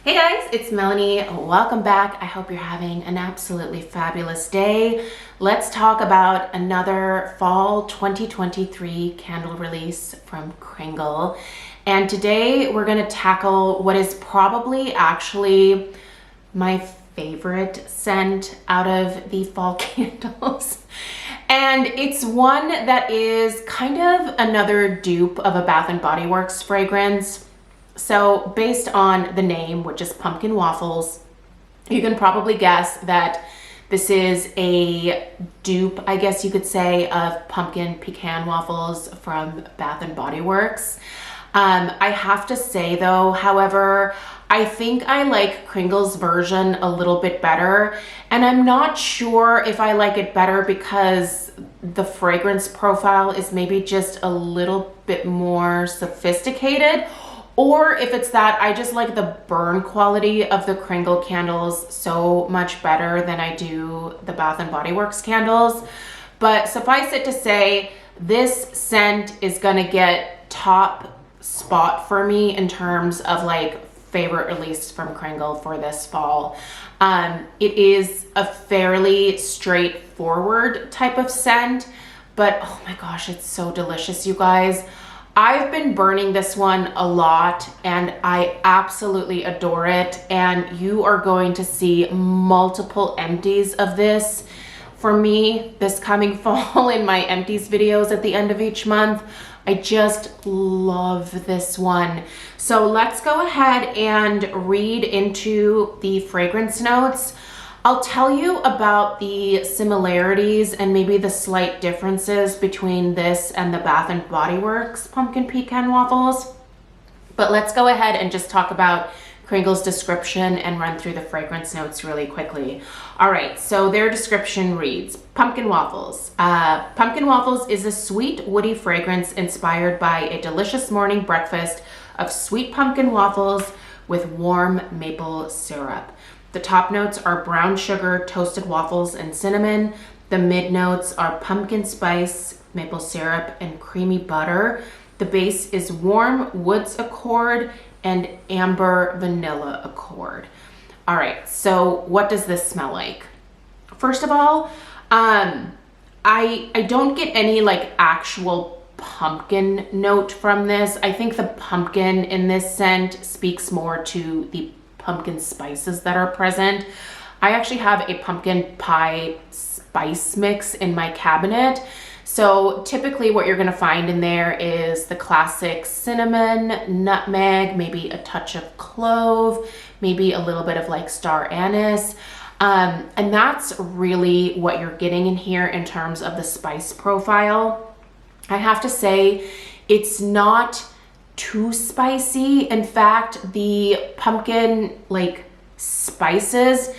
Hey guys, it's Melanie. Welcome back. I hope you're having an absolutely fabulous day. Let's talk about another fall 2023 candle release from Kringle. And today we're going to tackle what is probably actually my favorite scent out of the fall candles. And it's one that is kind of another dupe of a Bath & Body Works fragrance. So based on the name, which is Pumpkin Waffles, you can probably guess that this is a dupe, I guess you could say, of Pumpkin Pecan Waffles from Bath & Body Works. I have to say though, however, I think I like Kringle's version a little bit better, and I'm not sure if I like it better because the fragrance profile is maybe just a little bit more sophisticated, or if it's that I just like the burn quality of the Kringle candles so much better than I do the Bath & Body Works candles. But suffice it to say, this scent is gonna get top spot for me in terms of like favorite release from Kringle for this fall. It is a fairly straightforward type of scent, but oh my gosh, it's so delicious, you guys. I've been burning this one a lot and I absolutely adore it, and you are going to see multiple empties of this for me this coming fall in my empties videos at the end of each month. I just love this one. So let's go ahead and read into the fragrance notes. I'll tell you about the similarities and maybe the slight differences between this and the Bath & Body Works Pumpkin Pecan Waffles. But let's go ahead and just talk about Kringle's description and run through the fragrance notes really quickly. All right, so their description reads, Pumpkin Waffles. Pumpkin Waffles is a sweet, woody fragrance inspired by a delicious morning breakfast of sweet pumpkin waffles with warm maple syrup. The top notes are brown sugar, toasted waffles, and cinnamon. The mid notes are pumpkin spice, maple syrup, and creamy butter. The base is warm woods accord and amber vanilla accord. All right, so what does this smell like? First of all, I don't get any like actual pumpkin note from this. I think the pumpkin in this scent speaks more to the pumpkin spices that are present. I actually have a pumpkin pie spice mix in my cabinet. So typically what you're gonna find in there is the classic cinnamon, nutmeg, maybe a touch of clove, maybe a little bit of like star anise. And that's really what you're getting in here in terms of the spice profile. I have to say, it's not too spicy. In fact, the pumpkin like spices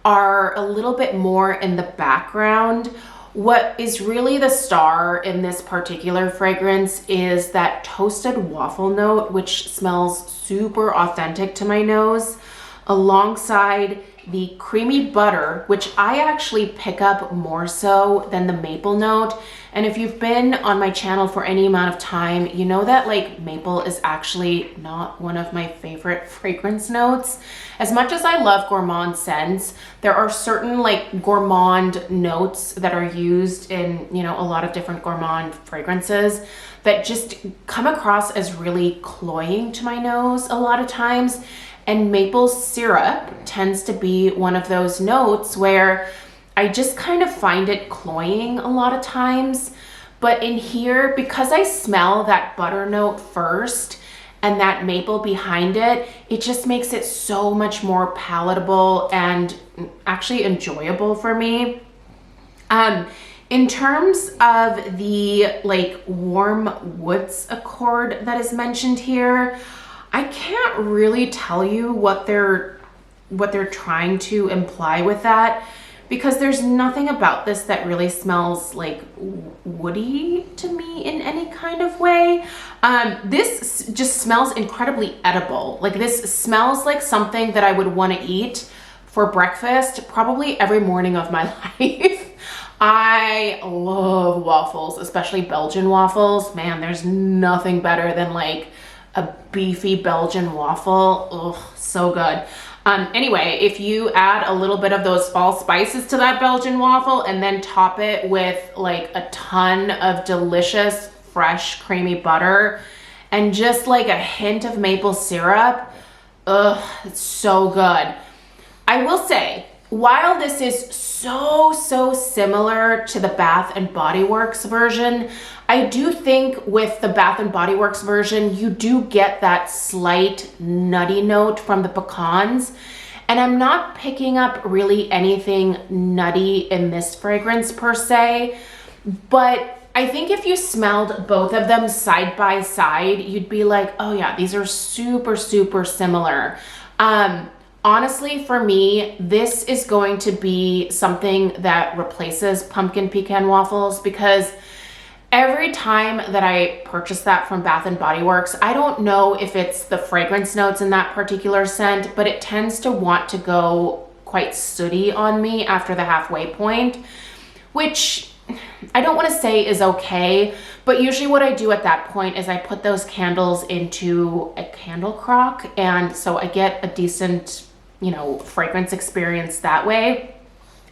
are a little bit more in the background. What is really the star in this particular fragrance is that toasted waffle note, which smells super authentic to my nose, alongside the creamy butter, which I actually pick up more so than the maple note. And if you've been on my channel for any amount of time, you know that like maple is actually not one of my favorite fragrance notes. As much as I love gourmand scents, there are certain like gourmand notes that are used in, you know, a lot of different gourmand fragrances that just come across as really cloying to my nose a lot of times. And maple syrup tends to be one of those notes where I just kind of find it cloying a lot of times. But in here, because I smell that butter note first and that maple behind it, it just makes it so much more palatable and actually enjoyable for me. In terms of the like warm woods accord that is mentioned here, I can't really tell you what they're trying to imply with that, because there's nothing about this that really smells like woody to me in any kind of way. This just smells incredibly edible. Like this smells like something that I would want to eat for breakfast probably every morning of my life. I love waffles, especially Belgian waffles. Man, there's nothing better than like a beefy Belgian waffle. Oh, so good. Anyway, if you add a little bit of those fall spices to that Belgian waffle and then top it with like a ton of delicious fresh creamy butter and just like a hint of maple syrup, it's so good. I will say, while this is so similar to the Bath and Body Works version, I do think with the Bath and Body Works version, you do get that slight nutty note from the pecans. And I'm not picking up really anything nutty in this fragrance per se, but I think if you smelled both of them side by side, you'd be like, oh yeah, these are super similar. Honestly, for me, this is going to be something that replaces pumpkin pecan waffles, because every time that I purchase that from Bath and Body Works, I don't know if it's the fragrance notes in that particular scent, but it tends to want to go quite sooty on me after the halfway point, which I don't want to say is okay, but usually what I do at that point is I put those candles into a candle crock, and so I get a decent, you know, fragrance experience that way.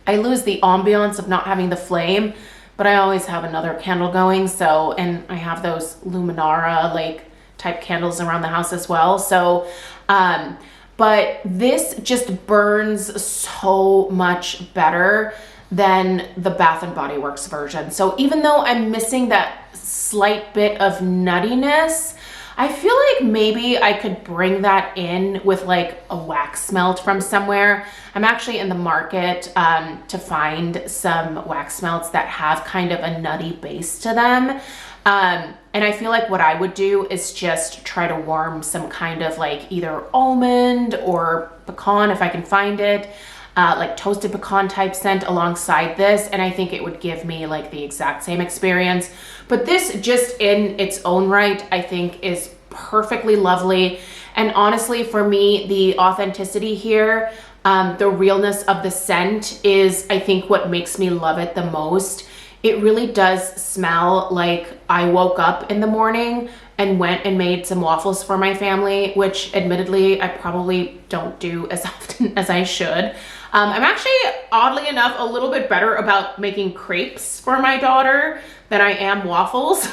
I lose the ambiance of not having the flame, but I always have another candle going. So, and I have those Luminara like type candles around the house as well. So, but this just burns so much better than the Bath and Body Works version. So even though I'm missing that slight bit of nuttiness, I feel like maybe I could bring that in with like a wax melt from somewhere. I'm actually in the market to find some wax melts that have kind of a nutty base to them. And I feel like what I would do is just try to warm some kind of like either almond or pecan, if I can find it, like toasted pecan type scent alongside this. And I think it would give me like the exact same experience. But this just in its own right, I think is perfectly lovely. And honestly, for me, the authenticity here, the realness of the scent is, I think, what makes me love it the most. It really does smell like I woke up in the morning and went and made some waffles for my family, which admittedly I probably don't do as often as I should. I'm actually, oddly enough, a little bit better about making crepes for my daughter than I am waffles.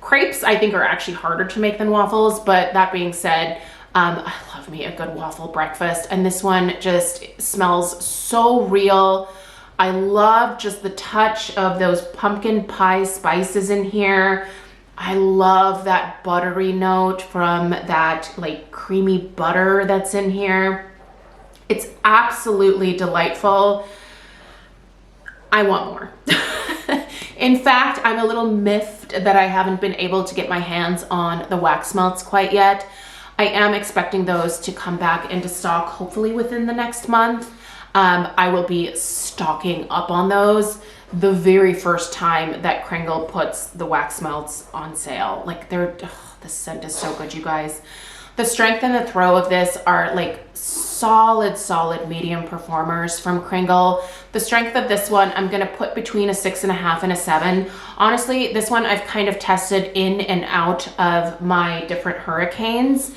Crepes, I think, are actually harder to make than waffles, but that being said, I love me a good waffle breakfast, and this one just smells so real. I love just the touch of those pumpkin pie spices in here. I love that buttery note from that like creamy butter that's in here. It's absolutely delightful. I want more. In fact, I'm a little miffed that I haven't been able to get my hands on the wax melts quite yet. I am expecting those to come back into stock hopefully within the next month. I will be stocking up on those the very first time that Kringle puts the wax melts on sale. Like the scent is so good, you guys. The strength and the throw of this are like solid medium performers from Kringle. The strength of this one, I'm gonna put between a 6.5 and a 7. Honestly, this one I've kind of tested in and out of my different hurricanes,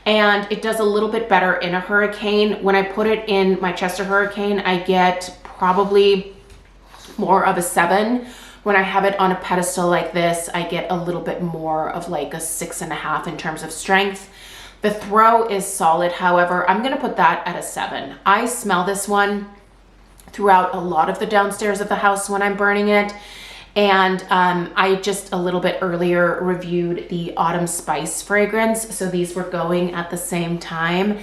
and it does a little bit better in a hurricane. When I put it in my Chester hurricane, I get probably more of a 7. When I have it on a pedestal like this, I get a little bit more of like a 6.5 in terms of strength. The throw is solid, however, I'm gonna put that at a 7. I smell this one throughout a lot of the downstairs of the house when I'm burning it. And I just a little bit earlier reviewed the Autumn Spice fragrance. So these were going at the same time.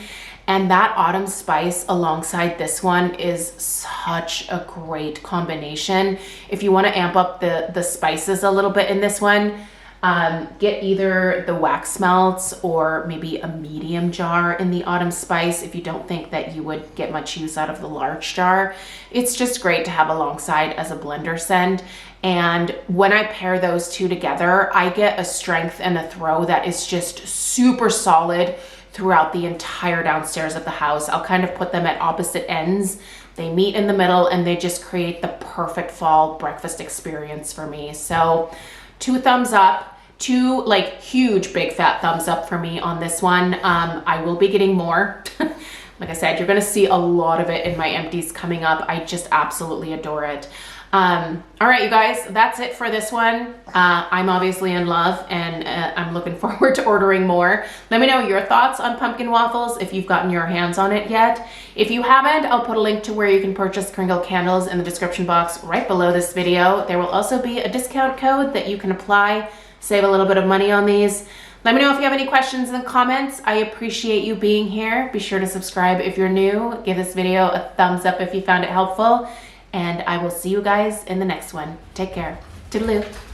And that Autumn Spice alongside this one is such a great combination. If you wanna amp up the spices a little bit in this one, get either the wax melts or maybe a medium jar in the Autumn Spice if you don't think that you would get much use out of the large jar. It's just great to have alongside as a blender scent. And when I pair those two together, I get a strength and a throw that is just super solid throughout the entire downstairs of the house. I'll kind of put them at opposite ends. They meet in the middle and they just create the perfect fall breakfast experience for me. So 2 thumbs up. 2 like huge big fat thumbs up for me on this one. I will be getting more. Like I said, you're gonna see a lot of it in my empties coming up. I just absolutely adore it. All right, you guys, that's it for this one. I'm obviously in love, and I'm looking forward to ordering more. Let me know your thoughts on pumpkin waffles if you've gotten your hands on it yet. If you haven't, I'll put a link to where you can purchase Kringle candles in the description box right below this video. There will also be a discount code that you can apply, save a little bit of money on these. Let me know if you have any questions in the comments. I appreciate you being here. Be sure to subscribe if you're new. Give this video a thumbs up if you found it helpful. And I will see you guys in the next one. Take care. Toodaloo.